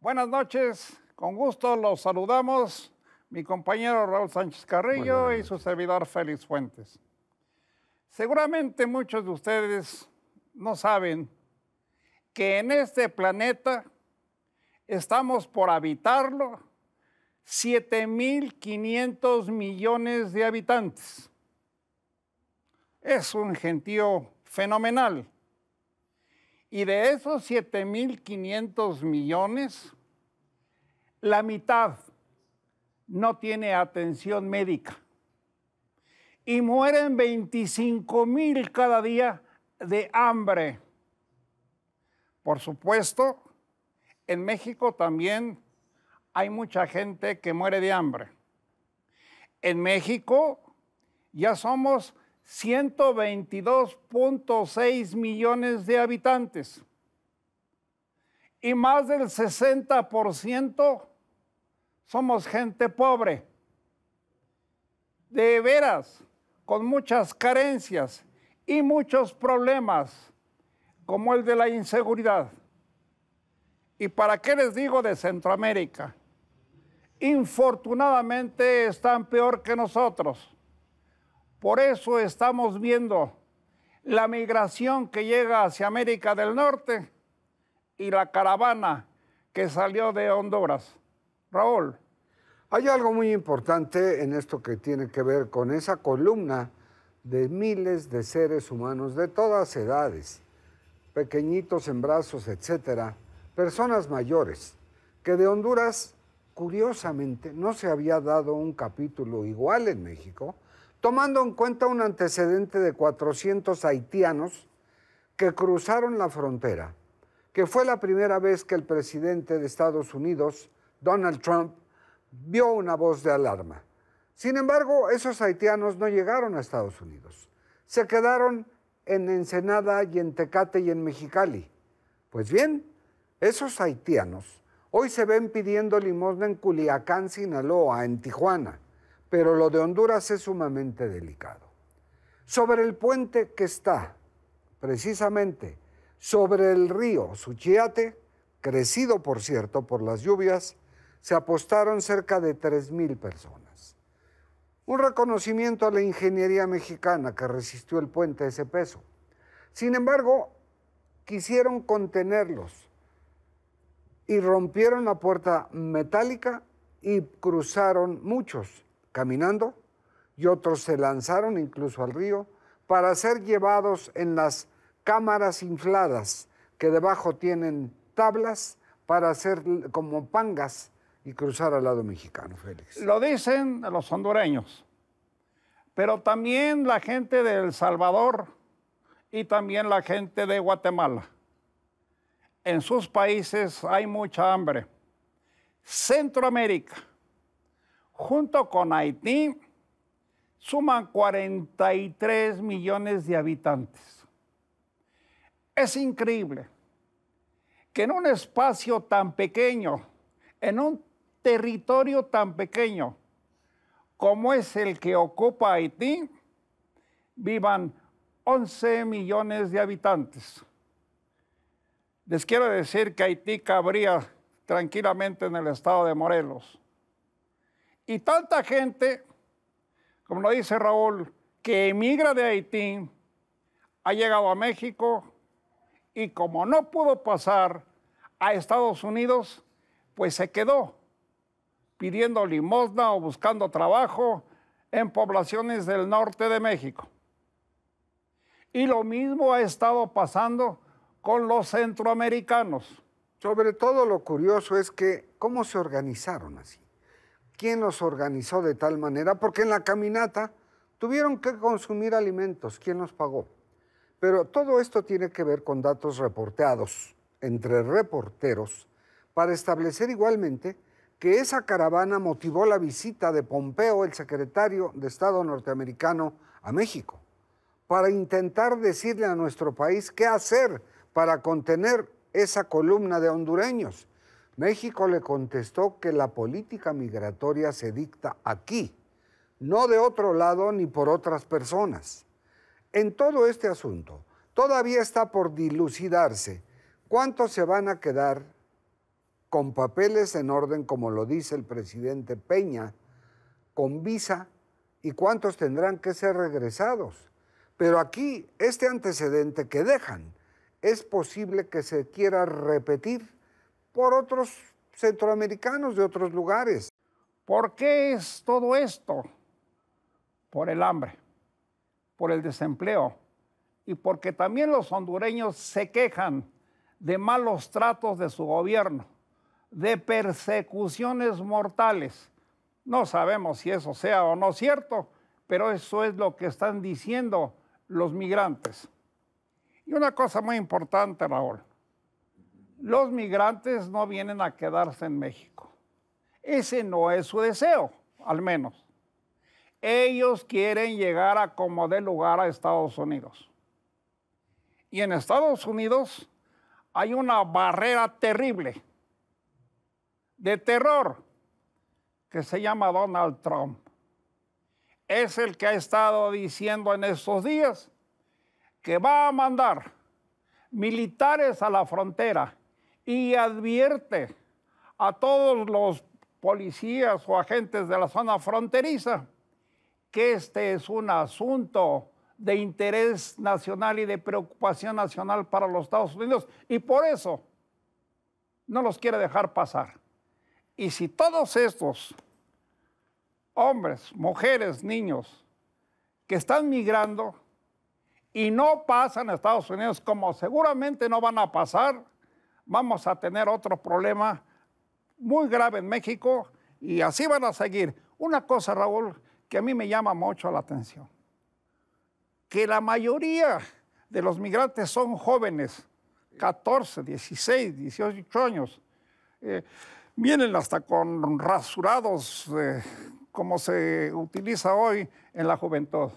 Buenas noches, con gusto los saludamos, mi compañero Raúl Sánchez Carrillo y su servidor Félix Fuentes. Seguramente muchos de ustedes no saben que en este planeta estamos por habitarlo 7.500 millones de habitantes. Es un gentío fenomenal. Y de esos 7.500 millones, la mitad no tiene atención médica. Y mueren 25,000 cada día de hambre. Por supuesto, en México también hay mucha gente que muere de hambre. En México ya somos 122.6 millones de habitantes y más del 60% somos gente pobre, de veras, con muchas carencias y muchos problemas, como el de la inseguridad. ¿Y para qué les digo de Centroamérica? Infortunadamente están peor que nosotros. Por eso estamos viendo la migración que llega hacia América del Norte y la caravana que salió de Honduras. Raúl. Hay algo muy importante en esto que tiene que ver con esa columna de miles de seres humanos de todas edades, pequeñitos en brazos, etcétera, personas mayores, que de Honduras, curiosamente, no se había dado un capítulo igual en México, tomando en cuenta un antecedente de 400 haitianos que cruzaron la frontera, que fue la primera vez que el presidente de Estados Unidos, Donald Trump, vio una voz de alarma. Sin embargo, esos haitianos no llegaron a Estados Unidos. Se quedaron en Ensenada y en Tecate y en Mexicali. Pues bien, esos haitianos hoy se ven pidiendo limosna en Culiacán, Sinaloa, en Tijuana. Pero lo de Honduras es sumamente delicado. Sobre el puente que está, precisamente, sobre el río Suchiate, crecido, por cierto, por las lluvias, se apostaron cerca de 3,000 personas. Un reconocimiento a la ingeniería mexicana que resistió el puente a ese peso. Sin embargo, quisieron contenerlos y rompieron la puerta metálica y cruzaron muchos caminando, y otros se lanzaron incluso al río para ser llevados en las cámaras infladas que debajo tienen tablas para hacer como pangas y cruzar al lado mexicano, Félix. Lo dicen los hondureños, pero también la gente de El Salvador y también la gente de Guatemala. En sus países hay mucha hambre. Centroamérica, junto con Haití, suman 43 millones de habitantes. Es increíble que en un espacio tan pequeño, en un territorio tan pequeño como es el que ocupa Haití, vivan 11 millones de habitantes. Les quiero decir que Haití cabría tranquilamente en el estado de Morelos. Y tanta gente, como lo dice Raúl, que emigra de Haití, ha llegado a México y como no pudo pasar a Estados Unidos, pues se quedó pidiendo limosna o buscando trabajo en poblaciones del norte de México. Y lo mismo ha estado pasando con los centroamericanos. Sobre todo lo curioso es que cómo se organizaron así. ¿Quién los organizó de tal manera? Porque en la caminata tuvieron que consumir alimentos. ¿Quién los pagó? Pero todo esto tiene que ver con datos reporteados entre reporteros para establecer igualmente que esa caravana motivó la visita de Pompeo, el secretario de Estado norteamericano, a México, para intentar decirle a nuestro país qué hacer para contener esa columna de hondureños. México le contestó que la política migratoria se dicta aquí, no de otro lado ni por otras personas. En todo este asunto, todavía está por dilucidarse cuántos se van a quedar con papeles en orden, como lo dice el presidente Peña, con visa, y cuántos tendrán que ser regresados. Pero aquí, este antecedente que dejan, es posible que se quiera repetir por otros centroamericanos de otros lugares. ¿Por qué es todo esto? Por el hambre, por el desempleo y porque también los hondureños se quejan de malos tratos de su gobierno, de persecuciones mortales. No sabemos si eso sea o no cierto, pero eso es lo que están diciendo los migrantes. Y una cosa muy importante, Raúl, los migrantes no vienen a quedarse en México. Ese no es su deseo, al menos. Ellos quieren llegar a como dé lugar a Estados Unidos. Y en Estados Unidos hay una barrera terrible de terror que se llama Donald Trump. Es el que ha estado diciendo en estos días que va a mandar militares a la frontera y advierte a todos los policías o agentes de la zona fronteriza que este es un asunto de interés nacional y de preocupación nacional para los Estados Unidos y por eso no los quiere dejar pasar. Y si todos estos hombres, mujeres, niños que están migrando y no pasan a Estados Unidos, como seguramente no van a pasar, vamos a tener otro problema muy grave en México y así van a seguir. Una cosa, Raúl, que a mí me llama mucho la atención, que la mayoría de los migrantes son jóvenes, 14, 16, 18 años. Vienen hasta con rasurados, como se utiliza hoy en la juventud.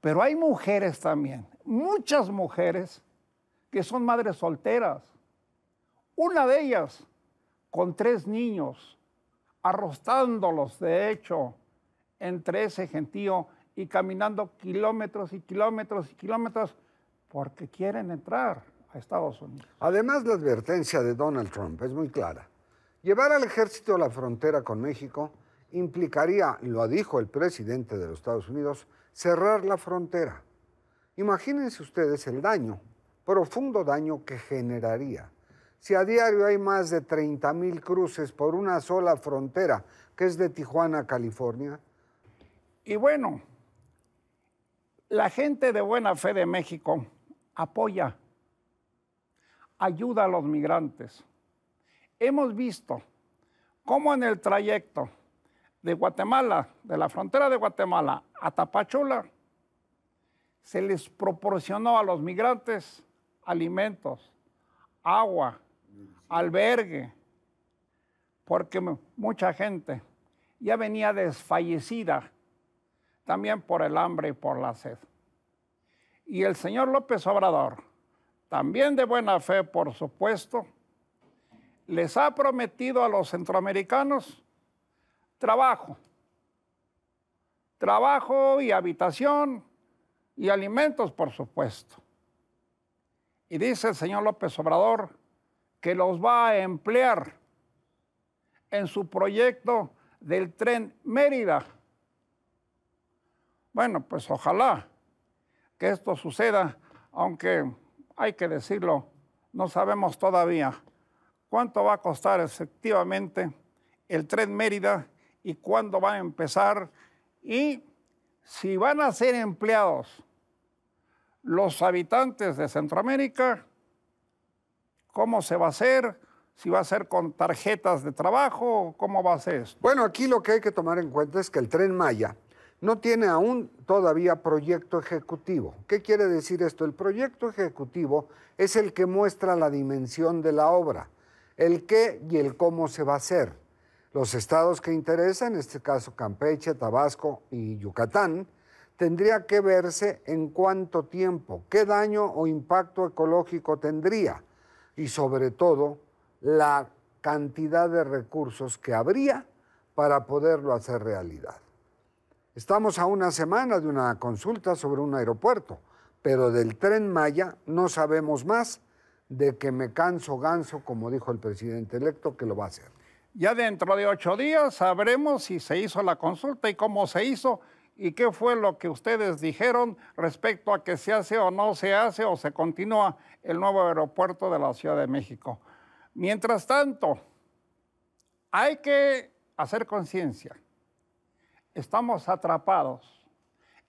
Pero hay mujeres también, muchas mujeres que son madres solteras. Una de ellas con 3 niños, arrostrándolos, de hecho, entre ese gentío y caminando kilómetros y kilómetros y kilómetros porque quieren entrar a Estados Unidos. Además, la advertencia de Donald Trump es muy clara. Llevar al ejército a la frontera con México implicaría, lo dijo el presidente de los Estados Unidos, cerrar la frontera. Imagínense ustedes el daño, profundo daño que generaría. Si a diario hay más de 30,000 cruces por una sola frontera, que es de Tijuana a California. Y bueno, la gente de buena fe de México apoya, ayuda a los migrantes. Hemos visto cómo en el trayecto de Guatemala, de la frontera de Guatemala a Tapachula, se les proporcionó a los migrantes alimentos, agua, albergue, porque mucha gente ya venía desfallecida también por el hambre y por la sed. Y el señor López Obrador, también de buena fe, por supuesto, les ha prometido a los centroamericanos trabajo y habitación y alimentos, por supuesto. Y dice el señor López Obrador que los va a emplear en su proyecto del Tren Mérida. Bueno, pues ojalá que esto suceda, aunque hay que decirlo, no sabemos todavía cuánto va a costar efectivamente el Tren Mérida y cuándo va a empezar y si van a ser empleados los habitantes de Centroamérica, cómo se va a hacer, si va a ser con tarjetas de trabajo, cómo va a ser esto. Bueno, aquí lo que hay que tomar en cuenta es que el Tren Maya no tiene aún todavía proyecto ejecutivo. ¿Qué quiere decir esto? El proyecto ejecutivo es el que muestra la dimensión de la obra, el qué y el cómo se va a hacer. Los estados que interesan, en este caso Campeche, Tabasco y Yucatán, tendría que verse en cuánto tiempo, qué daño o impacto ecológico tendría y sobre todo la cantidad de recursos que habría para poderlo hacer realidad. Estamos a una semana de una consulta sobre un aeropuerto, pero del Tren Maya no sabemos más de que me canso ganso, como dijo el presidente electo, que lo va a hacer. Ya dentro de 8 días sabremos si se hizo la consulta y cómo se hizo y qué fue lo que ustedes dijeron respecto a que se hace o no se hace o se continúa el nuevo aeropuerto de la Ciudad de México. Mientras tanto, hay que hacer conciencia. Estamos atrapados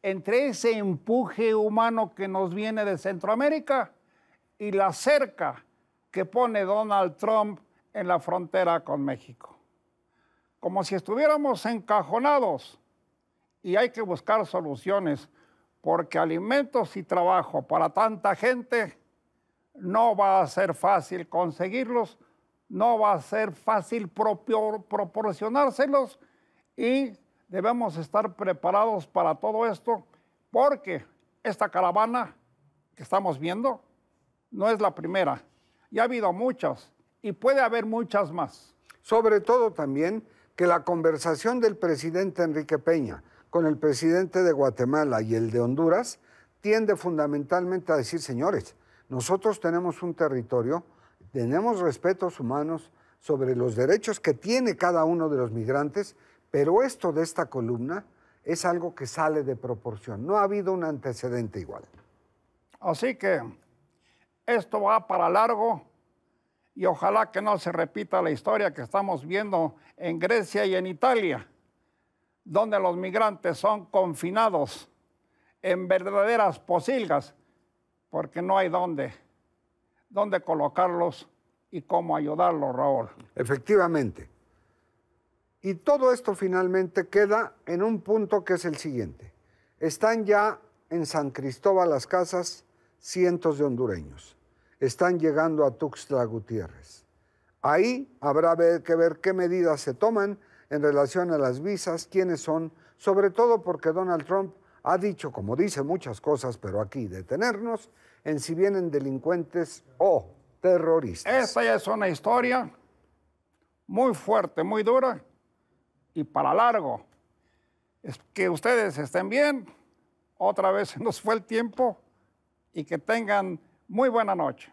entre ese empuje humano que nos viene de Centroamérica y la cerca que pone Donald Trump en la frontera con México. Como si estuviéramos encajonados y hay que buscar soluciones porque alimentos y trabajo para tanta gente no va a ser fácil conseguirlos, no va a ser fácil proporcionárselos y debemos estar preparados para todo esto porque esta caravana que estamos viendo no es la primera. Ya ha habido muchas y puede haber muchas más. Sobre todo también que la conversación del presidente Enrique Peña con el presidente de Guatemala y el de Honduras tiende fundamentalmente a decir, señores, nosotros tenemos un territorio, tenemos respetos humanos sobre los derechos que tiene cada uno de los migrantes, pero esto de esta columna es algo que sale de proporción. No ha habido un antecedente igual. Así que esto va para largo y ojalá que no se repita la historia que estamos viendo en Grecia y en Italia, donde los migrantes son confinados en verdaderas pocilgas porque no hay dónde colocarlos y cómo ayudarlos, Raúl. Efectivamente. Y todo esto finalmente queda en un punto que es el siguiente. Están ya en San Cristóbal Las Casas cientos de hondureños. Están llegando a Tuxtla Gutiérrez. Ahí habrá que ver qué medidas se toman en relación a las visas, quiénes son, sobre todo porque Donald Trump ha dicho, como dice muchas cosas, pero aquí detenernos en si vienen delincuentes o terroristas. Esta ya es una historia muy fuerte, muy dura y para largo. Es que ustedes estén bien, otra vez se nos fue el tiempo y que tengan muy buena noche.